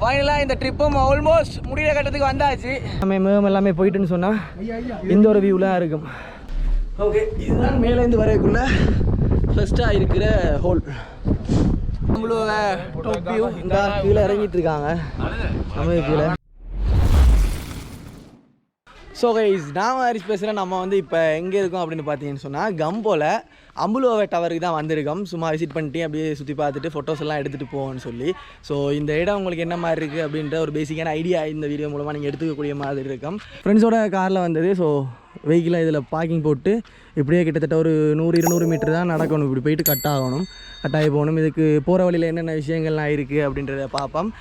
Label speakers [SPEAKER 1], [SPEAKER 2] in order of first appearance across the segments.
[SPEAKER 1] ஃபைனலாக இந்த ட்ரிப்பும் ஆல்மோஸ்ட் முடிகிற கட்டத்துக்கு வந்தாச்சு. நம்ம மேம் எல்லாமே போயிட்டுன்னு சொன்னால் இந்த ஒரு வியூலாம் இருக்கும். ஓகே, இதுதான் மேலேருந்து வரக்குள்ள ஃபர்ஸ்ட்டாக இருக்கிற ஹோல். நம்மளோட டாப் வியூ இந்த கீழே இறங்கிட்டு இருக்காங்க. நம்ம கீழே. ஸோ கைஸ், நான் ஹரிஷ் பேசுகிறேன். நம்ம வந்து இப்போ எங்கே இருக்கோம் அப்படின்னு பார்த்தீங்கன்னு சொன்னால் கம்போல அம்புலோவே டவருக்கு தான் வந்திருக்கோம். சும்மா விசிட் பண்ணிட்டு அப்படியே சுற்றி பார்த்துட்டு ஃபோட்டோஸ் எல்லாம் எடுத்துகிட்டு போவோன்னு சொல்லி. ஸோ இந்த இடம் உங்களுக்கு என்ன மாதிரி இருக்குது அப்படின்ற ஒரு பேசிக்கான ஐடியா இந்த வீடியோ மூலமாக நீங்கள் எடுத்துக்கக்கூடிய மாதிரி இருக்கும். ஃப்ரெண்ட்ஸோட காரில் வந்தது. ஸோ வெஹிக்கிளை இதில் பார்க்கிங் போட்டு இப்படியே கிட்டத்தட்ட ஒரு 100-200 மீட்டர் தான் நடக்கணும். இப்படி போயிட்டு கட் ஆகி போகணும். இதுக்கு போகிற வழியில் என்னென்ன விஷயங்கள்லாம் இருக்குது அப்படின்றத பார்ப்போம்.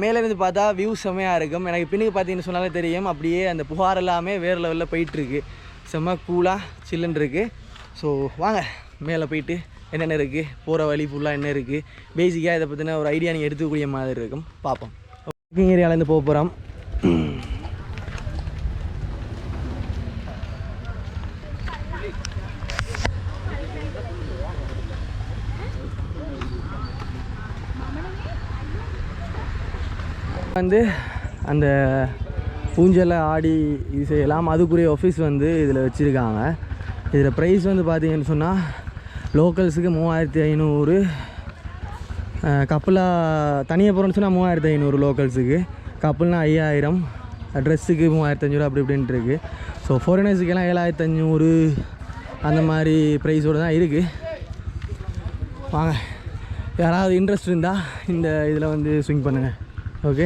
[SPEAKER 1] மேலேருந்து பார்த்தா வியூ செம்மையாக இருக்கும். எனக்கு பின்னுக்கு பார்த்தீங்கன்னு சொன்னாலே தெரியும், அப்படியே அந்த புகார் எல்லாமே வேறு லெவலில் போயிட்டுருக்கு. செம்ம கூலாக சில்லுன்னு இருக்குது. ஸோ வாங்க மேலே போயிட்டு என்னென்ன இருக்குது, போகிற வழி ஃபுல்லாக என்ன இருக்குது, பேசிக்காக இதை பற்றின ஒரு ஐடியா நீங்கள் எடுத்துக்கூடிய மாதிரி இருக்கும். பார்ப்போம். பார்க்கிங் ஏரியாவிலேருந்து போக போகிறோம். வந்து அந்த ஊஞ்சலை ஆடி இது செய்யலாம். அதுக்குரிய ஆஃபீஸ் வந்து இதில் வச்சுருக்காங்க. இதில் ப்ரைஸ் வந்து பார்த்திங்கன்னு சொன்னால் லோக்கல்ஸுக்கு 3500, கப்பலாக தனியாக போகிறோன்னு சொன்னால் 3500 லோக்கல்ஸுக்கு, கப்பல்னால் 5000, ட்ரெஸ்ஸுக்கு 3500 அப்படி இப்படின்ட்டு இருக்குது. ஸோ ஃபாரினர்ஸுக்கெல்லாம் 7500 அந்த மாதிரி ப்ரைஸோடு தான் இருக்குது. வாங்க, யாராவது இன்ட்ரெஸ்ட் இருந்தால் இந்த இதில் வந்து ஸ்விங் பண்ணுங்கள். ஓகே,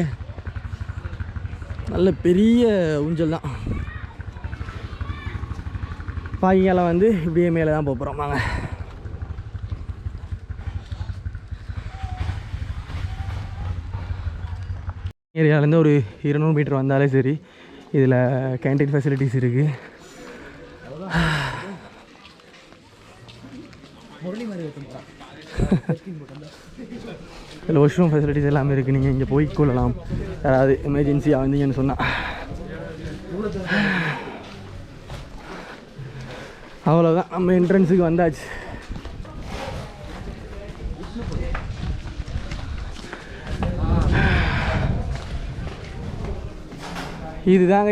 [SPEAKER 1] நல்ல பெரிய ஊஞ்சல் தான். பாக்கிங்கால வந்து இப்படியே மேலே தான் போகிறோம். வாங்க. ஏரியாவிலேருந்து ஒரு 200 மீட்டர் வந்தாலே சரி, இதில் கேன்டீன் ஃபெசிலிட்டிஸ் இருக்குது. இதில் வாஷ்ரூம் ஃபெசிலிட்டிஸ் எல்லாமே இருக்குது. நீங்கள் இங்கே போய் கொள்ளலாம் யாராவது எமர்ஜென்சியாக வந்தீங்கன்னு சொன்னால். அவ்வளோதான், நம்ம என்ட்ரன்ஸுக்கு வந்தாச்சு. இதுதாங்க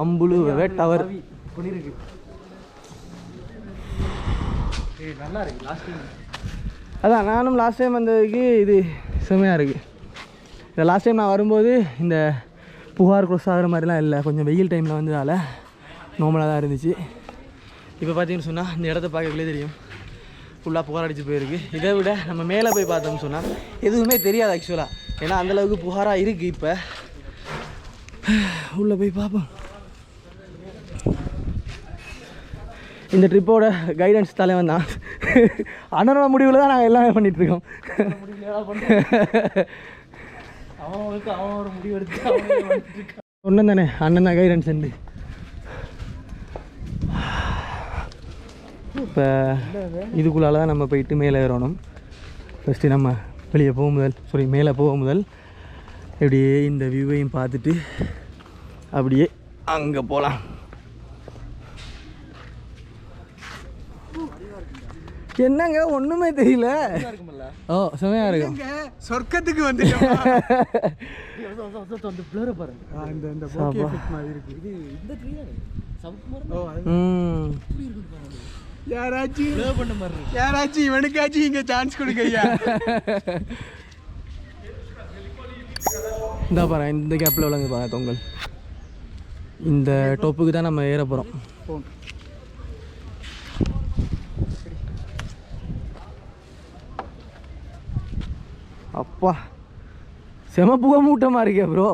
[SPEAKER 1] அம்புலோவே டவர். நல்லா இருக்கு. அதான் நானும் லாஸ்ட் டைம் வந்ததுக்கு இது செம்மையாக இருக்குது. இந்த லாஸ்ட் டைம் நான் வரும்போது இந்த புகார் க்ரோஸ் ஆகிற மாதிரிலாம் இல்லை. கொஞ்சம் வெயில் டைமில் வந்ததால் நார்மலாக தான் இருந்துச்சு. இப்போ பார்த்தீங்கன்னு சொன்னால் இந்த இடத்த பார்க்கக்குள்ளே தெரியும், ஃபுல்லாக புகார் அடித்து போயிருக்கு. இதை விட நம்ம மேலே போய் பார்த்தோம்னு சொன்னால் எதுவுமே தெரியாது ஆக்சுவலாக. ஏன்னா அந்தளவுக்கு புகாராக இருக்குது. இப்போ உள்ளே போய் பார்ப்போம். இந்த ட்ரிப்போட கைடன்ஸ் தலைவன் தான். அண்ணனோட முடிவில் தான் நாங்கள் எல்லாமே பண்ணிகிட்ருக்கோம். அவன் ஒரு முடிவு எடுத்து ஒன்றும் தானே, அண்ணன் தான் கைடன்ஸ் உண்டு. இப்போ இதுக்குள்ளால தான் நம்ம போயிட்டு மேலே ஏறணும். ஃபஸ்ட்டு நம்ம வெளியே மேலே போக முதல் இப்படியே இந்த வியூவையும் பார்த்துட்டு அப்படியே அங்கே போகலாம். என்னங்க ஒண்ணுமே தெரியல. ஓ செமையா இருக்கும். சொர்க்கத்துக்கு வந்து யாராச்சும் இவனுக்காச்சும் இங்க சான்ஸ் கொடுங்கய்யா. இந்த பாரு, இந்த கேப்ல விளங்கு பாரு தொங்கல். இந்த டோப்புக்கு தான் நம்ம ஏற போறோம். அப்பா செம புகை மூட்டமாக இருக்கே ப்ரோ.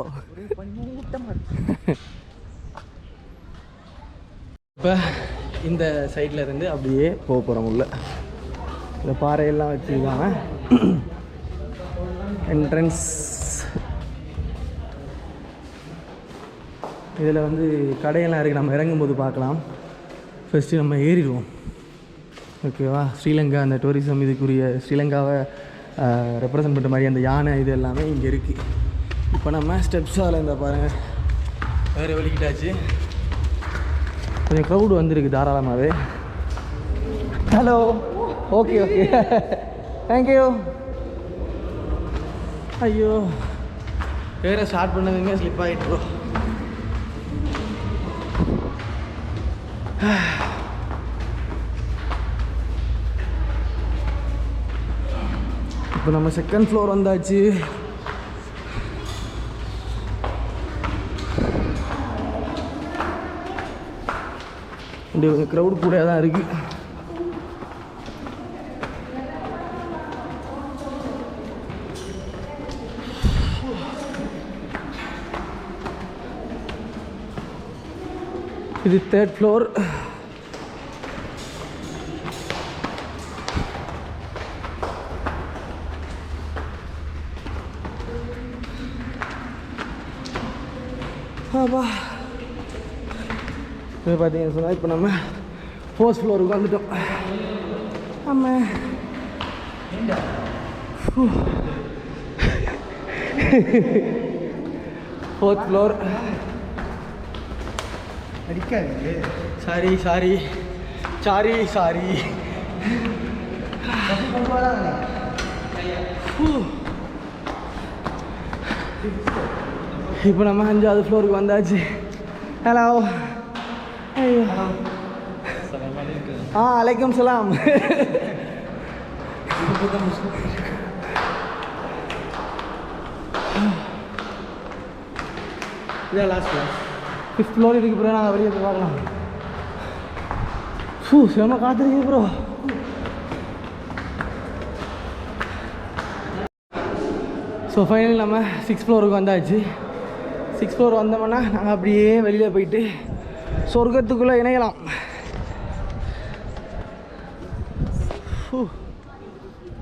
[SPEAKER 1] இப்போ இந்த சைடில் இருந்து அப்படியே போக போகிறோம். உள்ள இந்த பாறையெல்லாம் வச்சுருக்காங்க. என்ட்ரன்ஸ் இதில் வந்து கடையெல்லாம் இருக்குது. நம்ம இறங்கும்போது பார்க்கலாம். ஃபஸ்ட்டு நம்ம ஏறிடுவோம். ஓகேவா? ஸ்ரீலங்கா அந்த டூரிசம் இதுக்குரிய ஸ்ரீலங்காவை ரெப்ரசன்ட் பண்ணுற மாதிரி அந்த யானை இது எல்லாமே இங்கே இருக்குது. இப்போ நம்ம ஸ்டெப்ஸால் இந்த பாருங்கள் வேறு வலிக்கிட்டாச்சு. கொஞ்சம் க்ரௌடு வந்துருக்கு தாராளமாகவே. Hello, okay okay, thank you. ஐயோ வேற ஸ்டார்ட் பண்ணதுங்க ஸ்லிப் ஆகிட்டு ப்ரோ. இப்போ நம்ம செகண்ட் ஃப்ளோர் வந்தாச்சு. இங்கே கொஞ்சம் க்ரௌட் கூட தான் இருக்குது. இது 3rd floor. ஆபா இப்போ பார்த்தீங்கன்னு சொன்னால் இப்போ நம்ம 4th ஃப்ளோருக்கு வந்துட்டோம். ஆமாம் 4th floor.
[SPEAKER 2] அடிக்காது.
[SPEAKER 1] Sorry sorry sorry sorry. இப்போ நம்ம 5வது ஃப்ளோருக்கு வந்தாச்சு. ஹலோ. ஐயோ அலைக்கும் சலாம். இதான் லாஸ்ட் கிளாஸ். 5th ஃப்ளோர் இதுக்கு பிறகு நாங்கள் வெளியே போய் பார்க்கலாம். செம்ம காத்திருக்கு ப்ரோ. ஸோ ஃபைனல் நம்ம 6th ஃப்ளோருக்கு வந்தாச்சு. 6th ஃப்ளோர் வந்தோம்னா நாங்கள் அப்படியே வெளியில் போயிட்டு சொர்க்கத்துக்குள்ளே இணையலாம்.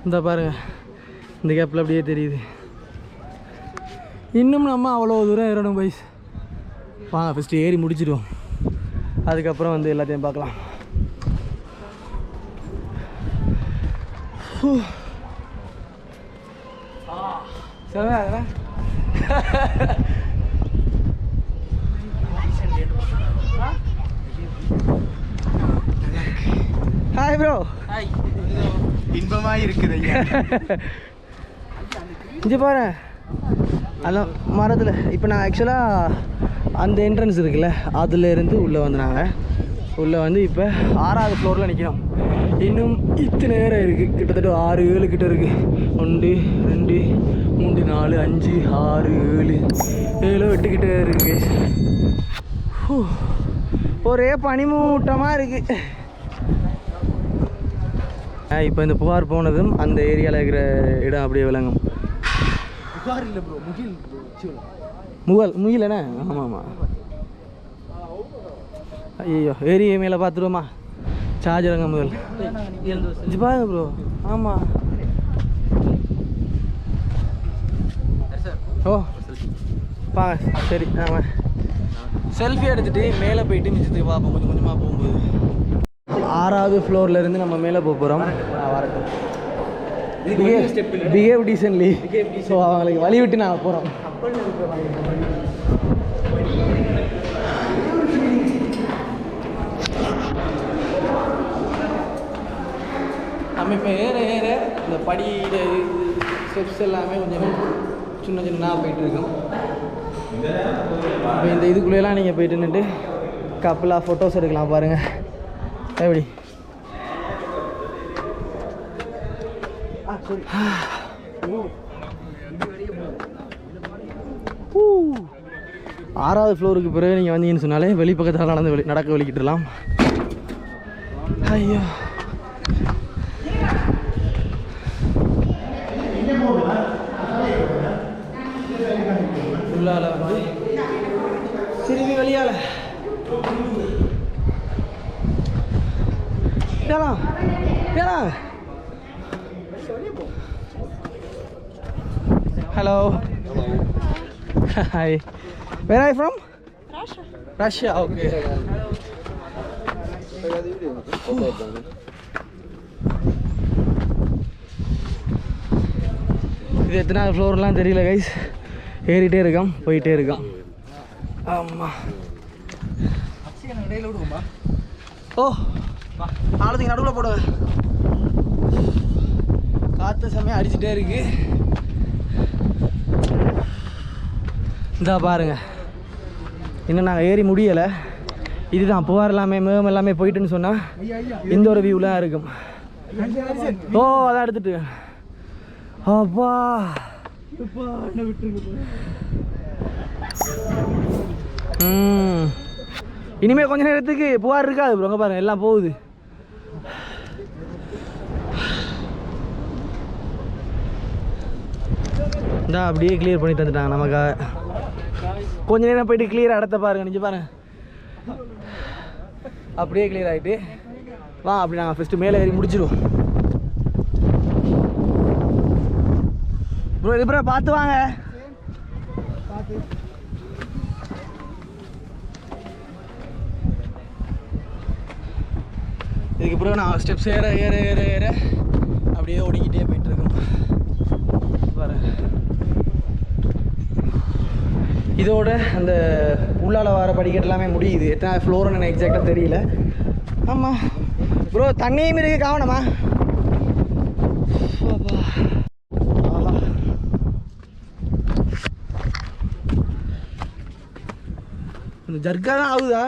[SPEAKER 1] இந்த பாருங்கள் இந்த கேப்பில் அப்படியே தெரியுது. இன்னும் நம்ம அவ்வளோ தூரம் ஏறணும் பைஸ். வாங்க ஃபஸ்ட்டு ஏறி முடிச்சிடுவோம், அதுக்கப்புறம் வந்து எல்லாத்தையும் பார்க்கலாம். சரி அதெல்லாம் ஹாய் ப்ரோ.
[SPEAKER 2] ஹாய். இன்பமாக இருக்குது ஐயா.
[SPEAKER 1] இங்கே பாரு அந்த மரத்தில். இப்போ நான் ஆக்சுவலாக அந்த என்ட்ரன்ஸ் இருக்குல்ல அதுலேருந்து உள்ளே வந்தாங்க. உள்ளே வந்து இப்போ 6வது ஃப்ளோரில் நிற்கிறோம். இன்னும் இத்தனை நேரம் இருக்குது, கிட்டத்தட்ட 6-7 கிட்ட இருக்குது. 1 2 3 4 5 6 7 7 8 கிட்ட இருக்குது. ஒரே பனிமூட்டமாக இருக்குது. இப்போ இந்த புகார் போனதும் அந்த ஏரியாவில் இருக்கிற இடம் அப்படியே விளங்கும்.
[SPEAKER 2] புகார் இல்லை ப்ரோ, முகில்.
[SPEAKER 1] முகில் என்ன? ஆமாம் ஆமாம். ஐயோ ஏரியா மேலே பார்த்துருவோமா? சார்ஜரங்க முதல் பாருங்க ப்ரோ. ஆமாம். ஓ பாங்க சரி. ஆமாம் செல்ஃபி எடுத்துகிட்டு மேலே போயிட்டு மிச்சத்துக்கு பார்ப்போம் கொஞ்சம் கொஞ்சமாக போகும்போது. 6வது ஃப்ளோர்லேருந்து நம்ம மேலே போக போகிறோம். வரட்டும். பிஹேவ் டீசன்ட்லி. ஸோ அவங்களுக்கு வழி விட்டு நாங்கள் போகிறோம். நம்ம இப்போ ஏற ஏற இந்த படியில் ஸ்டெப்ஸ் எல்லாமே கொஞ்சம் சின்ன சின்னதாக போயிட்டுருக்கோம். இப்போ இந்த இதுக்குள்ளேலாம் நீங்கள் போயிட்டு நின்றுட்டு கப்பலாக ஃபோட்டோஸ் எடுக்கலாம். பாருங்கள் எப்படி. ஆறாவது ஃப்ளோருக்கு பிறகு நீங்கள் வந்தீங்கன்னு சொன்னாலே வெளி பக்கத்தில் நடக்க வெளிக்கிட்டுலாம். ஐயோ உள்ளால வந்து திரும்பி வெளியால் ஏலாம் ஏலாம். Hello. Hello. Hi. Where are you from? Russia. Russia. Okay. இது எத்தனாவது ஃப்ளோர்லாம் தெரியல கைஸ். ஏறிட்டே இருக்கோம் போயிட்டே இருக்கோம். ஆமாம். ஓ நாளைக்கு நடுவில் போடுவேன். காற்று செம்மையாக அடிச்சுட்டே இருக்கு. இதா பாருங்க, இன்னும் நாங்கள் ஏறி முடியலை. இதுதான் புகார் எல்லாமே மேகம் எல்லாமே போயிட்டுன்னு சொன்னால் இந்த ஒரு வியூலாம் இருக்கும். ஓ அதான் எடுத்துட்டு அப்பா இனிமேல் கொஞ்ச நேரத்துக்கு புகார் இருக்காது ப்ரோ. அங்கே பாருங்க எல்லாம் போகுது. இந்த அப்படியே கிளியர் பண்ணி தந்துட்டாங்க நமக்காக. கொஞ்ச நேரம் போயிட்டு கிளியர் இடத்த பாருங்க, நிஜம் பாருங்க அப்படியே கிளியர் ஆகிட்டு வா. அப்படி நாங்கள் ஃபஸ்ட்டு மேலே ஏறி முடிச்சிடுவோம் ப்ரோ. இது ப்ரோ பார்த்து வாங்க. இதுக்கு பிறகு நான் ஸ்டெப்ஸ் ஏற ஏற ஏற ஏற அப்படியே ஓடிக்கிட்டே போயிட்டுருக்கோம் பாருங்க. இதோட அந்த உள்ளால வர படிக்கட்டு எல்லாமே முடியுது. எத்தனை ஃப்ளோர்னு எனக்கு எக்ஸாக்டாக தெரியல. ஆமாம் ப்ரோ, தண்ணியும் இருக்கு காவணமா. ஜர்க்கா தான் ஆகுதா?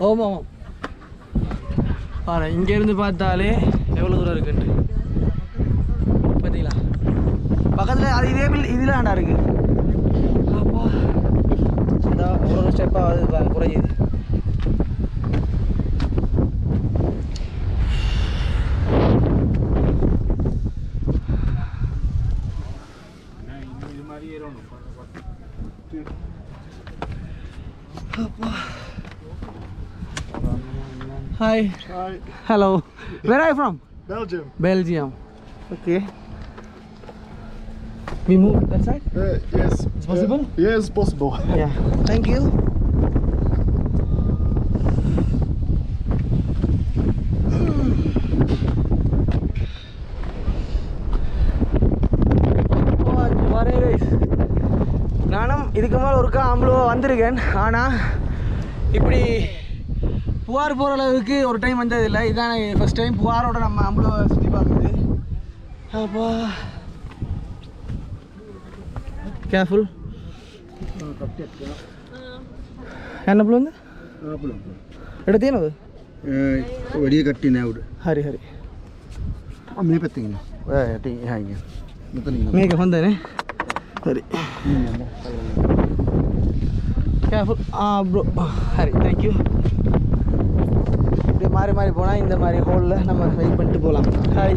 [SPEAKER 1] ஆமாம் பாரு, இங்கேருந்து பார்த்தாலே எவ்வளோ தூரம் இருக்குன்ட்டு பார்த்தீங்களா? பக்கத்தில் அது இதே இதில் ஆண்டா இருக்குது. அப்பா இந்த ஒரு ஸ்டெப்பாக அது குறையுது. Hi.
[SPEAKER 3] Hi.
[SPEAKER 1] Hello. Where are you from?
[SPEAKER 3] Belgium.
[SPEAKER 1] Belgium. Okay. We move that side?
[SPEAKER 3] Yes.
[SPEAKER 1] It's possible?
[SPEAKER 3] Yes, possible.
[SPEAKER 1] Yeah. Thank you. நானும் இதுக்கு மேலே ஒருக்கா அம்பளோ வந்திருக்கேன். ஆனால் இப்படி புகார் போகிற அளவுக்கு ஒரு டைம் வந்ததில்லை. இதான் ஃபஸ்ட் டைம் புகாரோட நம்ம அம்பளோ சுற்றி பார்க்குறது. அப்பா கேர்ஃபுல். என்ன புள்ள வந்து எடுத்தேனது
[SPEAKER 2] വലിയ കട്ടിനെ അവിടെ
[SPEAKER 1] ಹರಿ ಹರಿ
[SPEAKER 2] ಮೇ ಪತ್ತಿಂಗ್ ಹಾಗೆ
[SPEAKER 1] ಮೇಗೆ ಹೊಂದೇನೆ ಸರಿ. கேர்ஃபுல். Bro Hari, thank you. இப்படி மாறி மாறி போனால் இந்த மாதிரி ஹோலில் நம்ம வெயிட் பண்ணிட்டு போகலாம். ஹாய்.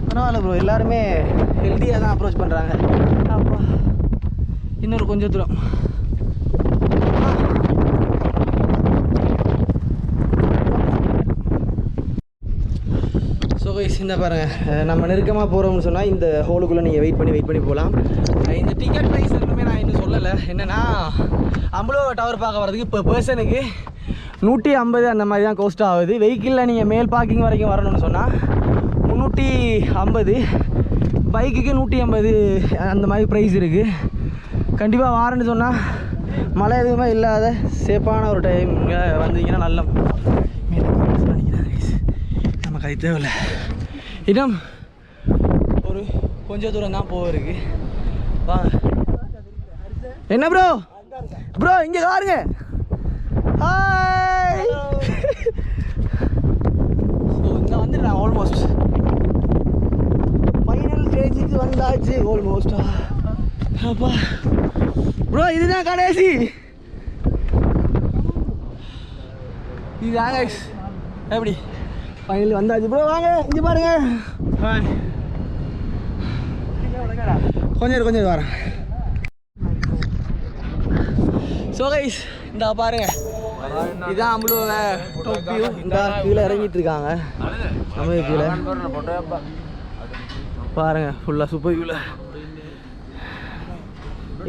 [SPEAKER 1] பரவாயில்ல ப்ரோ, எல்லாருமே ஹெல்த்தியாக தான் அப்ரோச் பண்ணுறாங்க. அப்பா இன்னொரு கொஞ்சம் தூரம். ஸோ கைஸ், இந்த பாருங்கள், நம்ம நெருக்கமாக போகிறோம்னு சொன்னால் இந்த ஹோலுக்குள்ளே நீங்கள் வெயிட் பண்ணி போகலாம். இந்த டிக்கெட் ப்ரைஸ் எதுவுமே நான் இன்னும் சொல்லலை. என்னென்னா அம்பளோ டவர் பார்க்க வரதுக்கு இப்போ பர்சனுக்கு 150 அந்த மாதிரி தான் கோஸ்ட் ஆகுது. வெஹிக்கிளில் நீங்கள் மேல் பார்க்கிங் வரைக்கும் வரணும்னு சொன்னால் 350, பைக்குக்கு 150 அந்த மாதிரி ப்ரைஸ் இருக்குது. கண்டிப்பாக வாரன்னு சொன்னால் மழை எதுவுமே இல்லாத சேஃபான ஒரு டைம் வந்தீங்கன்னா நல்ல நமக்கு அது தேவையில்லை. இன்னும் ஒரு கொஞ்சம் தூரம் தான் போகிறதுக்கு. வாங்க. என்ன ப்ரோ ப்ரோ இங்கே பாருங்க. ஹாய். ஸோ இங்கே வந்துடுறேன். ஆல்மோஸ்ட் ஃபைனல் ஸ்டேஜுக்கு வந்தாச்சு. ஆல்மோஸ்டா. அப்பா ப்ரோ, இதுதான் கடைசி. இதுதான் கைஸ். எப்படி ஃபைனல் வந்தாச்சு ப்ரோ. வாங்க இங்கே பாருங்க. ஹாய். கொஞ்சம் வரேன். ஸோ கைஸ், இந்த பாருங்க, இதான் அம்பளோட டாப் வியூ. இந்த கீழே இறங்கிட்டு இருக்காங்க. நம்ம கீழே பாருங்க, ஃபுல்லாக சூப்பர் வியூவில்.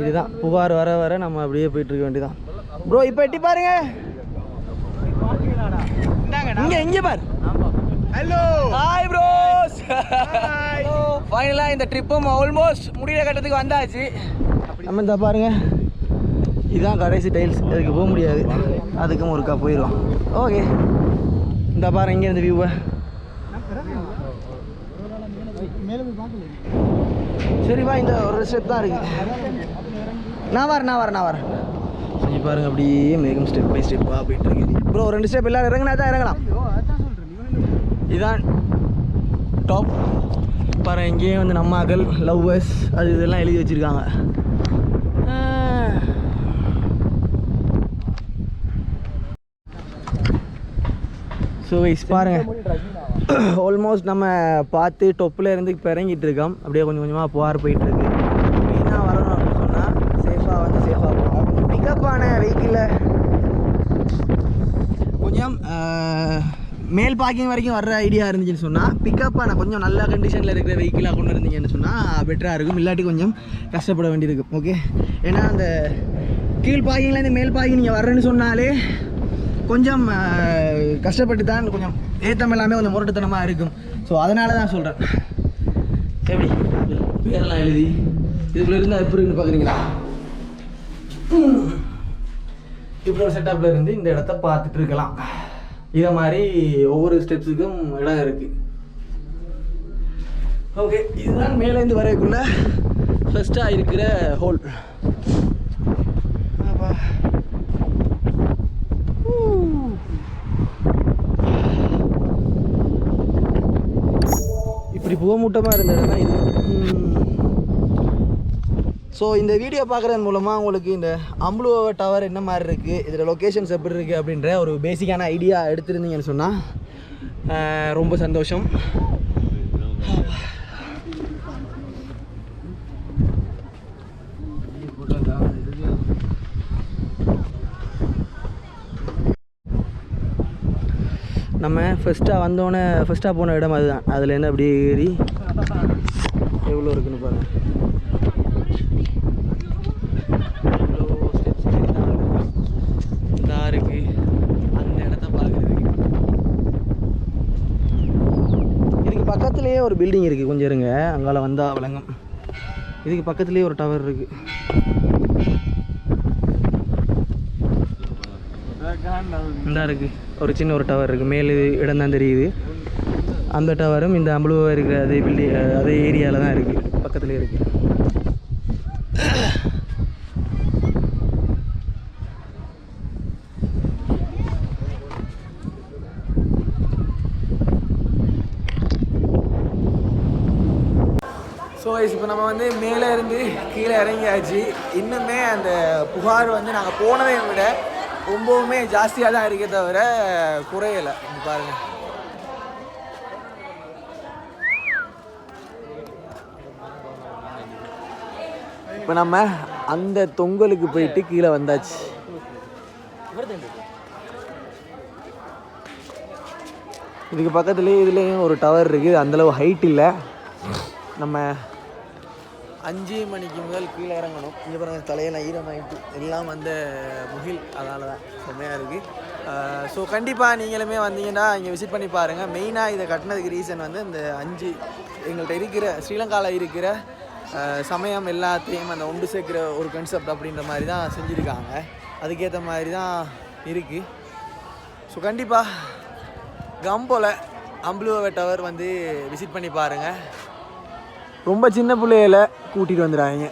[SPEAKER 1] இதுதான் புகார் வர வர நம்ம அப்படியே போயிட்டு இருக்க வேண்டியதான். ப்ரோ இப்போ எட்டி பாருங்க. இங்கே பாரு. Hello hi bros. ஃபைனலாக இந்த ட்ரிப்பும் ஆல்மோஸ்ட் முடிகிற கட்டத்துக்கு வந்தாச்சு. நம்ம இந்த பாருங்க, இதுதான் கடைசி டைல்ஸ். அதுக்கு போக முடியாது, அதுக்கும் ஒருக்கா போயிடுவோம். ஓகே, இந்த பாருங்க இங்கே இந்த வியூவை. சரிப்பா இந்த ஒரு ஸ்டெப் தான் இருக்குது. நான் வரேன். சரி பாருங்க அப்படியே மேலும் ஸ்டெப் பை ஸ்டெப்பாக போயிட்டு இருக்கு ப்ரோ. 2 ஸ்டெப் எல்லோரும் இறங்கினா தான் இறங்கலாம். இதான் டாப் பாருங்க. இங்கேயே வந்து நம்மாக்கள் லவ்வர்ஸ் அது இதெல்லாம் எழுதி வச்சுருக்காங்க. ஸோ வைஸ் பாருங்கள் ஆல்மோஸ்ட் நம்ம பார்த்து டொப்பில் இருந்து இப்போ இறங்கிட்டு இருக்கோம். அப்படியே கொஞ்சம் கொஞ்சமாக போகார் போயிட்டுருக்கு. மெயினாக வரணும் அப்படின்னு சொன்னால் சேஃபாக போகலாம். கொஞ்சம் பிக்கப்பான வெஹிக்கிளில் கொஞ்சம் மேல் பார்க்கிங் வரைக்கும் வர்ற ஐடியா இருந்துச்சுன்னு சொன்னால் பிக்கப்பான கொஞ்சம் நல்ல கண்டிஷனில் இருக்கிற வெஹிக்கிளாக கொண்டு இருந்தீங்கன்னு சொன்னால் பெட்டராக இருக்கும். இல்லாட்டி கொஞ்சம் கஷ்டப்பட வேண்டியிருக்கும். ஓகே, ஏன்னா அந்த கீழ் பார்க்கிங்லேருந்து மேல் பார்க்கிங் நீங்கள் வர்றேன்னு சொன்னாலே கொஞ்சம் கஷ்டப்பட்டு தான் கொஞ்சம் ஏத்தம் எல்லாமே கொஞ்சம் முரட்டுத்தனமாக இருக்கும். ஸோ அதனால தான் சொல்கிறேன். எப்படி பேரெல்லாம் எழுதி இதுக்குள்ள இருந்தால் எப்படி இருக்குன்னு பார்க்குறீங்களா? இப்படி ஒரு செட்டப்பில் இருந்து இந்த இடத்த பார்த்துட்டு இருக்கலாம். இதை மாதிரி ஒவ்வொரு ஸ்டெப்ஸுக்கும் இடம் இருக்குது. ஓகே, இதுதான் மேலேருந்து வரைக்குள்ள ஃபஸ்ட்டாக இருக்கிற ஹோல். இப்படி புகமூட்டமாக இருந்த இடம் தான் இது. ஸோ இந்த வீடியோ பார்க்குறது மூலமாக உங்களுக்கு இந்த அம்புலுவ டவர் என்ன மாதிரி இருக்குது, இதில் லொக்கேஷன்ஸ் எப்படி இருக்குது அப்படின்ற ஒரு பேசிக்கான ஐடியா எடுத்துருந்தீங்கன்னு சொன்னால் ரொம்ப சந்தோஷம். நம்ம ஃபஸ்ட்டாக போன இடம் அதுதான். அதுலேருந்து அப்படியே ஏறி எவ்வளோ இருக்குன்னு பாருங்கள். எவ்வளோ ஸ்டெப்ஸ் இருக்குது அந்த இடத்த பார்க்குறதுக்கு. இதுக்கு பக்கத்துலேயே ஒரு பில்டிங் இருக்குது. கொஞ்சம் இருங்க, அங்கால வந்தால் விளங்கும். இதுக்கு பக்கத்துலேயே ஒரு டவர் இருக்குது. இந்த இருக்குது ஒரு சின்ன ஒரு டவர் இருக்குது. மேலே இடம் தான் தெரியுது. அந்த டவரும் இந்த அம்புலுவா இருக்கிற அதே பில்டிங் அதே ஏரியாவில் தான் இருக்குது, பக்கத்துலேயே இருக்குது. ஸோ இப்போ நம்ம வந்து மேலே இருந்து கீழே இறங்கியாச்சு. இன்னுமே அந்த புகார் வந்து நாங்கள் போனதை விட ரொம்பவுமே ஜாஸ்தியாக தான் இருக்கே தவிர குறையலை. இங்கே பாருங்கள். இப்போ நம்ம அந்த தொங்கலுக்கு போயிட்டு கீழே வந்தாச்சு. இதுக்கு பக்கத்துலேயே இதுலேயும் ஒரு டவர் இருக்குது. அந்தளவு ஹைட் இல்லை. நம்ம 5 மணிக்கு முதல் கீழே இறங்கணும். இங்கே பாருங்கள், தலையெல்லாம் ஈரமாயிட்டு எல்லாம் அந்த முகில், அதனால தான் செம்மையாக இருக்குது. ஸோ கண்டிப்பாக நீங்களுமே வந்தீங்கன்னா இங்கே விசிட் பண்ணி பாருங்கள். மெயினாக இதை கட்டினதுக்கு ரீசன் வந்து இந்த 5 எங்கள்கிட்ட இருக்கிற ஸ்ரீலங்காவில் இருக்கிற சமயம் எல்லாத்தையும் அந்த ஒன்று சேர்க்குற ஒரு கான்செப்ட் அப்படின்ற மாதிரி தான் செஞ்சுருக்காங்க. அதுக்கேற்ற மாதிரி தான் இருக்குது. ஸோ கண்டிப்பாக கம்போல அம்புலுவ டவர் வந்து விசிட் பண்ணி பாருங்கள். ரொம்ப சின்ன பிள்ளையில கூட்டிகிட்டு வந்துடுறாங்க.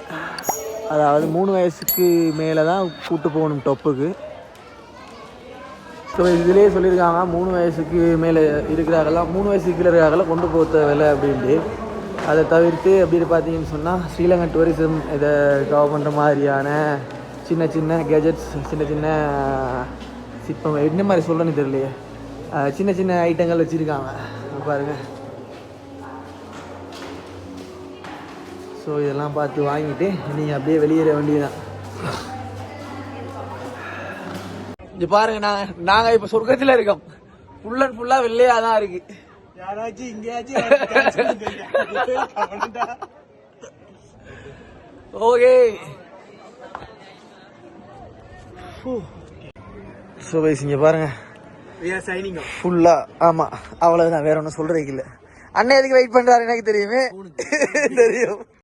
[SPEAKER 1] அதாவது 3 வயசுக்கு மேலே தான் கூப்பிட்டு போகணும் டொப்புக்கு. ஸோ இதிலே சொல்லியிருக்காங்க 3 வயசுக்கு மேலே இருக்கிறாங்களாம், 3 வயசுக்கு கீழே இருக்கிறாங்களாம் கொண்டு போக தேவையில்லை அப்படின்ட்டு. அதை தவிர்த்து அப்படின்னு பார்த்தீங்கன்னு சொன்னால் ஸ்ரீலங்கா டூரிசம் இதை கவர் பண்ணுற மாதிரியான சின்ன சின்ன கேஜெட்ஸ், சின்ன சின்ன சிற்பம், என்ன மாதிரி சொல்லணும்னு தெரியலையே, சின்ன சின்ன ஐட்டங்கள் வச்சுருக்காங்க பாருங்கள். ஸோ இதெல்லாம் பார்த்து வாங்கிட்டு நீங்கள் அப்படியே வெளியேற வேண்டியதுதான். இங்கே பாருங்கள், நாங்கள் இப்போ சொர்க்கத்தில் இருக்கோம். ஃபுல் அண்ட் ஃபுல்லாக வெள்ளையாக தான் இருக்குது. யாராச்சும் இங்கேயாச்சும் ஓகே. ஸோ வைஸ் இங்கே பாருங்கள் ஃபுல்லாக. ஆமாம், அவ்வளோதான், வேற ஒன்றும் சொல்கிறதுக்கு இல்லை. அண்ணன் எதுக்கு வெயிட் பண்ணுறாரு எனக்கு தெரியுமே தெரியும்.